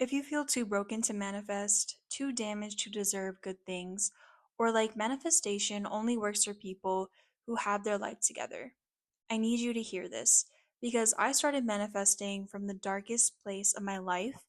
If you feel too broken to manifest, too damaged to deserve good things, or like manifestation only works for people who have their life together, I need you to hear this because I started manifesting from the darkest place of my life,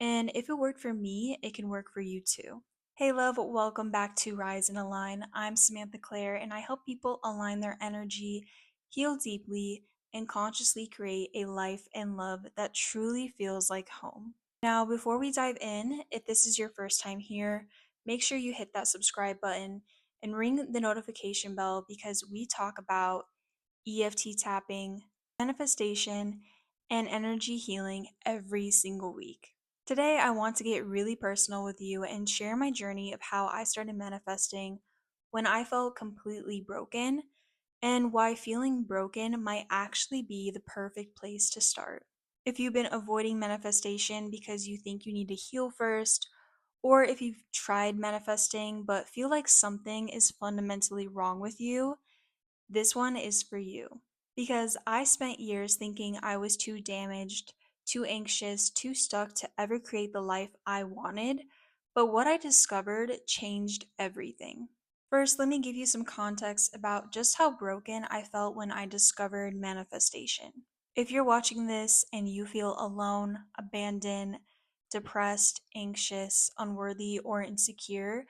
and if it worked for me, it can work for you too. Hey, love, welcome back to Rise and Align. I'm Samantha Claire, and I help people align their energy, heal deeply, and consciously create a life and love that truly feels like home. Now, before we dive in, if this is your first time here, make sure you hit that subscribe button and ring the notification bell because we talk about EFT tapping, manifestation, and energy healing every single week. Today, I want to get really personal with you and share my journey of how I started manifesting when I felt completely broken and why feeling broken might actually be the perfect place to start. If you've been avoiding manifestation because you think you need to heal first, or if you've tried manifesting but feel like something is fundamentally wrong with you, this one is for you. Because I spent years thinking I was too damaged, too anxious, too stuck to ever create the life I wanted, but what I discovered changed everything. First, let me give you some context about just how broken I felt when I discovered manifestation. If you're watching this and you feel alone, abandoned, depressed, anxious, unworthy, or insecure,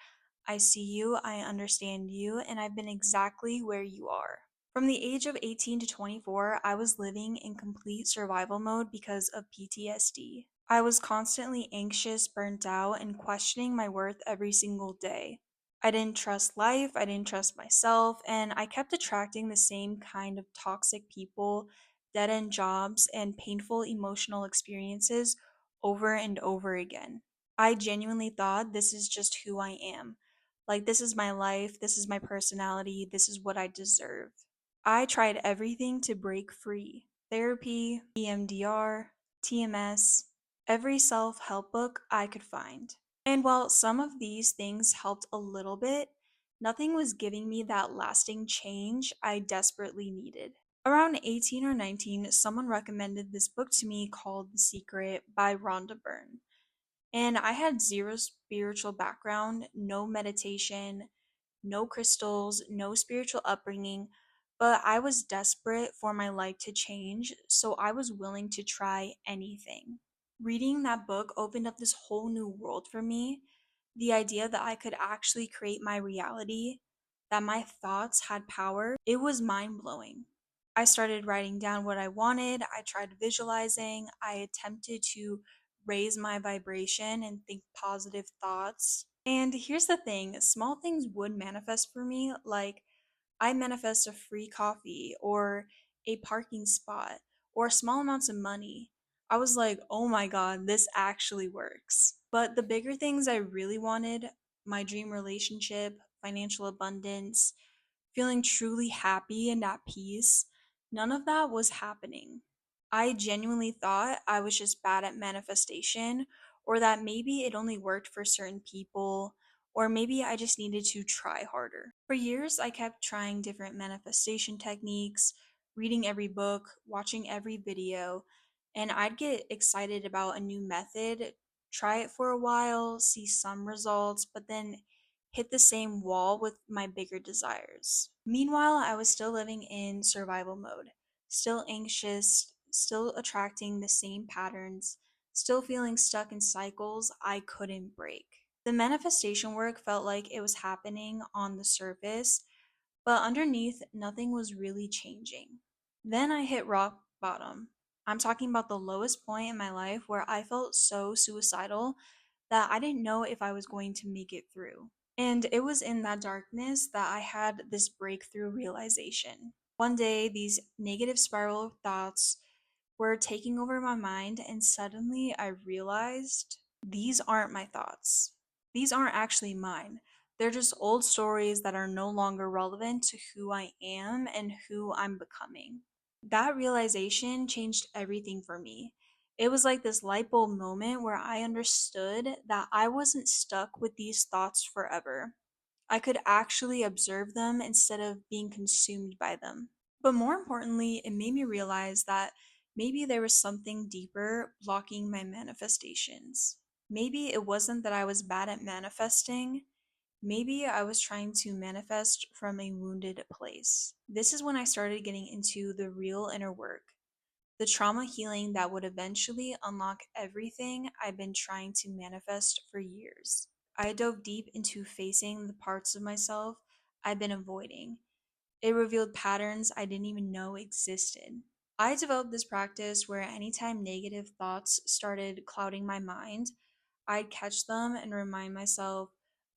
I see you, I understand you, and I've been exactly where you are. From the age of 18 to 24, I was living in complete survival mode because of PTSD. I was constantly anxious, burnt out, and questioning my worth every single day. I didn't trust life, I didn't trust myself, and I kept attracting the same kind of toxic people, dead end jobs, and painful emotional experiences over and over again. I genuinely thought this is just who I am. Like, this is my life, this is my personality, this is what I deserve. I tried everything to break free: therapy, EMDR, TMS, every self help book I could find. And while some of these things helped a little bit, nothing was giving me that lasting change I desperately needed. Around 18 or 19, someone recommended this book to me called The Secret by Rhonda Byrne. And I had zero spiritual background, no meditation, no crystals, no spiritual upbringing, but I was desperate for my life to change, so I was willing to try anything. Reading that book opened up this whole new world for me. The idea that I could actually create my reality, that my thoughts had power, it was mind blowing. I started writing down what I wanted, I tried visualizing, I attempted to raise my vibration and think positive thoughts. And here's the thing, small things would manifest for me, like I manifest a free coffee or a parking spot or small amounts of money. I was like, oh my god, this actually works. But the bigger things I really wanted, my dream relationship, financial abundance, feeling truly happy and at peace, none of that was happening. I genuinely thought I was just bad at manifestation, or that maybe it only worked for certain people, or maybe I just needed to try harder. For years, I kept trying different manifestation techniques, reading every book, watching every video, and I'd get excited about a new method, try it for a while, see some results, but then hit the same wall with my bigger desires. Meanwhile, I was still living in survival mode, still anxious, still attracting the same patterns, still feeling stuck in cycles I couldn't break. The manifestation work felt like it was happening on the surface, but underneath, nothing was really changing. Then I hit rock bottom. I'm talking about the lowest point in my life where I felt so suicidal that I didn't know if I was going to make it through. And it was in that darkness that I had this breakthrough realization. One day, these negative spiral thoughts were taking over my mind, and suddenly I realized these aren't my thoughts. These aren't actually mine. They're just old stories that are no longer relevant to who I am and who I'm becoming. That realization changed everything for me. It was like this light bulb moment where I understood that I wasn't stuck with these thoughts forever. I could actually observe them instead of being consumed by them. But more importantly, it made me realize that maybe there was something deeper blocking my manifestations. Maybe it wasn't that I was bad at manifesting. Maybe I was trying to manifest from a wounded place. This is when I started getting into the real inner work, the trauma healing that would eventually unlock everything I've been trying to manifest for years. I dove deep into facing the parts of myself I've been avoiding. It revealed patterns I didn't even know existed. I developed this practice where anytime negative thoughts started clouding my mind, I'd catch them and remind myself,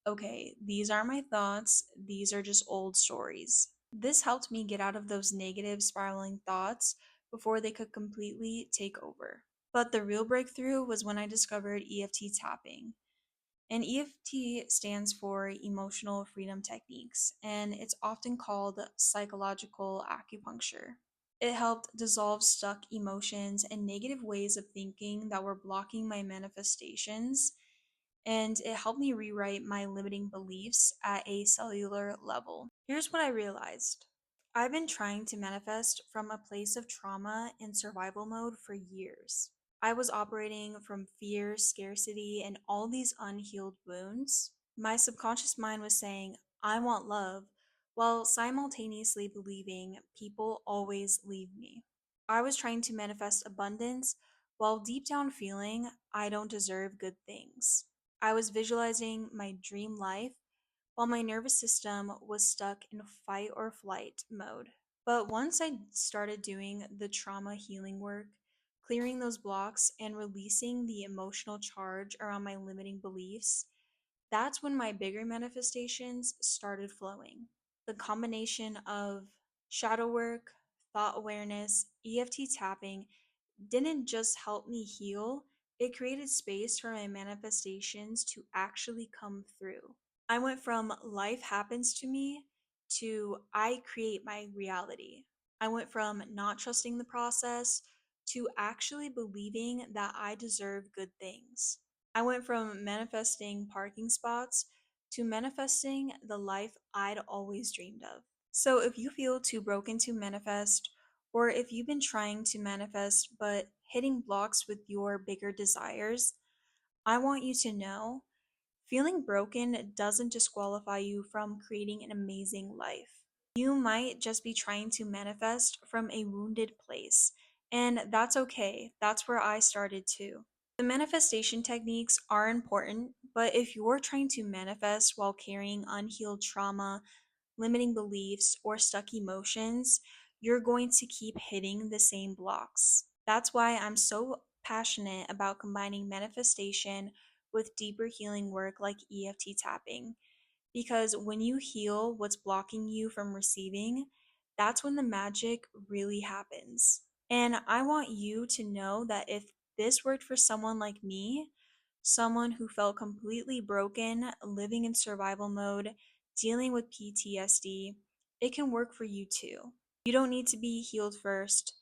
okay, these are my thoughts, these are just old stories. This helped me get out of those negative spiraling thoughts before they could completely take over. But the real breakthrough was when I discovered EFT tapping. And EFT stands for Emotional Freedom Techniques, and it's often called psychological acupuncture. It helped dissolve stuck emotions and negative ways of thinking that were blocking my manifestations, and it helped me rewrite my limiting beliefs at a cellular level. Here's what I realized: I've been trying to manifest from a place of trauma and survival mode for years. I was operating from fear, scarcity, and all these unhealed wounds. My subconscious mind was saying, I want love, while simultaneously believing people always leave me. I was trying to manifest abundance while deep down feeling I don't deserve good things. I was visualizing my dream life while my nervous system was stuck in fight or flight mode. But once I started doing the trauma healing work, clearing those blocks and releasing the emotional charge around my limiting beliefs, that's when my bigger manifestations started flowing. The combination of shadow work, thought awareness, EFT tapping didn't just help me heal, it created space for my manifestations to actually come through. I went from life happens to me to I create my reality. I went from not trusting the process to actually believing that I deserve good things. I went from manifesting parking spots to manifesting the life I'd always dreamed of. So if you feel too broken to manifest, or if you've been trying to manifest but hitting blocks with your bigger desires, I want you to know feeling broken doesn't disqualify you from creating an amazing life. You might just be trying to manifest from a wounded place, and that's okay. That's where I started too. The manifestation techniques are important, but if you're trying to manifest while carrying unhealed trauma, limiting beliefs, or stuck emotions, you're going to keep hitting the same blocks. That's why I'm so passionate about combining manifestation with deeper healing work like EFT tapping. Because when you heal what's blocking you from receiving, that's when the magic really happens. And I want you to know that if this worked for someone like me, someone who felt completely broken, living in survival mode, dealing with PTSD, it can work for you too. You don't need to be healed first.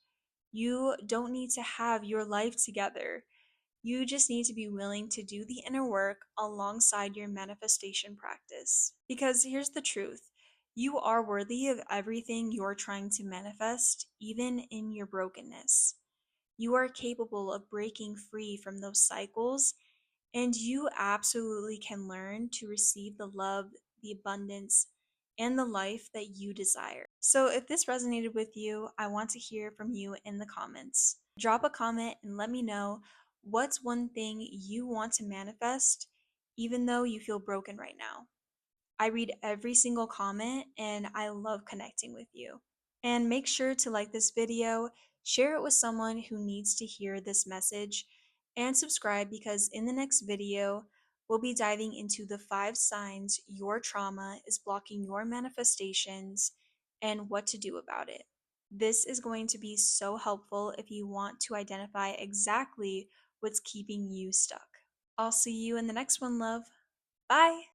You don't need to have your life together. You just need to be willing to do the inner work alongside your manifestation practice. Because here's the truth: you are worthy of everything you're trying to manifest, even in your brokenness. You are capable of breaking free from those cycles, and you absolutely can learn to receive the love, the abundance, and the life that you desire. So, if this resonated with you, I want to hear from you in the comments. Drop a comment and let me know what's one thing you want to manifest, even though you feel broken right now. I read every single comment and I love connecting with you. And make sure to like this video, share it with someone who needs to hear this message, and subscribe because in the next video, we'll be diving into the 5 signs your trauma is blocking your manifestations and what to do about it. This is going to be so helpful if you want to identify exactly what's keeping you stuck. I'll see you in the next one, love. Bye!